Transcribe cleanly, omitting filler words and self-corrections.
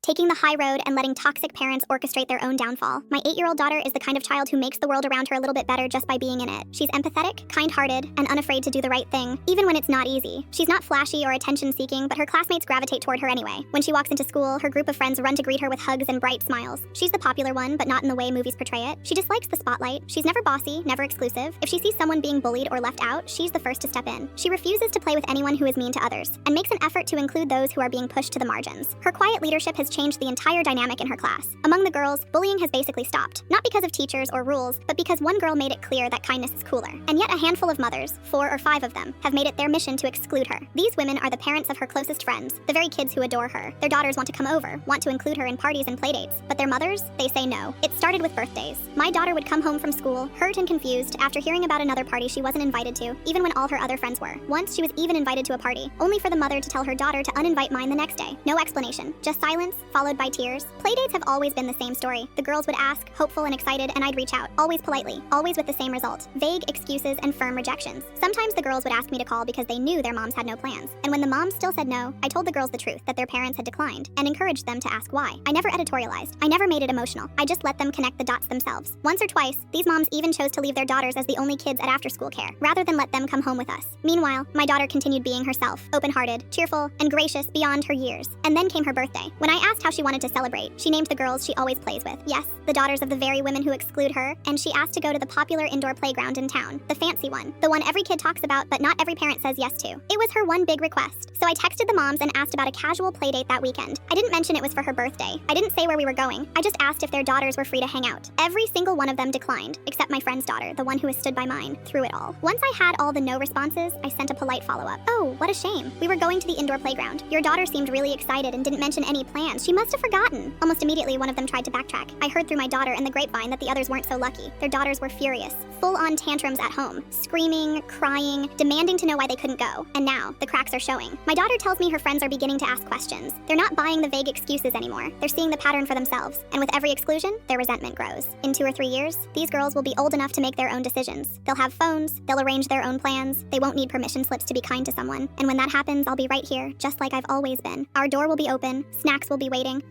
taking the high road and letting toxic parents orchestrate their own downfall. My 8-year-old daughter is the kind of child who makes the world around her a little bit better just by being in it. She's empathetic, kind-hearted, and unafraid to do the right thing, even when it's not easy. She's not flashy or attention-seeking, but her classmates gravitate toward her anyway. When she walks into school, her group of friends run to greet her with hugs and bright smiles. She's the popular one, but not in the way movies portray it. She dislikes the spotlight. She's never bossy, never exclusive. If she sees someone being bullied or left out, she's the first to step in. She refuses to play with anyone who is mean to others, and makes an effort to include those who are being pushed to the margins. Her quiet leadership has changed the entire dynamic in her class. Among the girls, bullying has basically stopped, not because of teachers or rules, but because one girl made it clear that kindness is cooler. And yet a handful of mothers, 4 or 5 of them, have made it their mission to exclude her. These women are the parents of her closest friends, the very kids who adore her. Their daughters want to come over, want to include her in parties and playdates, but their mothers, they say no. It started with birthdays. My daughter would come home from school, hurt and confused, after hearing about another party she wasn't invited to, even when all her other friends were. Once she was even invited to a party, only for the mother to tell her daughter to uninvite mine the next day. No explanation, just silence, followed by tears. Playdates have always been the same story. The girls would ask, hopeful and excited, and I'd reach out, always politely, always with the same result: vague excuses and firm rejections. Sometimes the girls would ask me to call because they knew their moms had no plans. And when the moms still said no, I told the girls the truth, that their parents had declined, and encouraged them to ask why. I never editorialized. I never made it emotional. I just let them connect the dots themselves. Once or twice, these moms even chose to leave their daughters as the only kids at after-school care, rather than let them come home with us. Meanwhile, my daughter continued being herself, open-hearted, cheerful, and gracious beyond her years. And then came her birthday. When I asked how she wanted to celebrate, she named the girls she always plays with. Yes, the daughters of the very women who exclude her, and she asked to go to the popular indoor playground in town, the fancy one every kid talks about but not every parent says yes to. It was her one big request. So I texted the moms and asked about a casual playdate that weekend. I didn't mention it was for her birthday. I didn't say where we were going. I just asked if their daughters were free to hang out. Every single one of them declined, except my friend's daughter, the one who has stood by mine through it all. Once I had all the no responses, I sent a polite follow-up. Oh, what a shame. We were going to the indoor playground. Your daughter seemed really excited and didn't mention any plans. She must have forgotten. Almost immediately, one of them tried to backtrack. I heard through my daughter and the grapevine that the others weren't so lucky. Their daughters were furious, full-on tantrums at home, screaming, crying, demanding to know why they couldn't go. And now, the cracks are showing. My daughter tells me her friends are beginning to ask questions. They're not buying the vague excuses anymore. They're seeing the pattern for themselves. And with every exclusion, their resentment grows. In 2 or 3 years, these girls will be old enough to make their own decisions. They'll have phones, they'll arrange their own plans, they won't need permission slips to be kind to someone. And when that happens, I'll be right here, just like I've always been. Our door will be open, snacks will be waiting,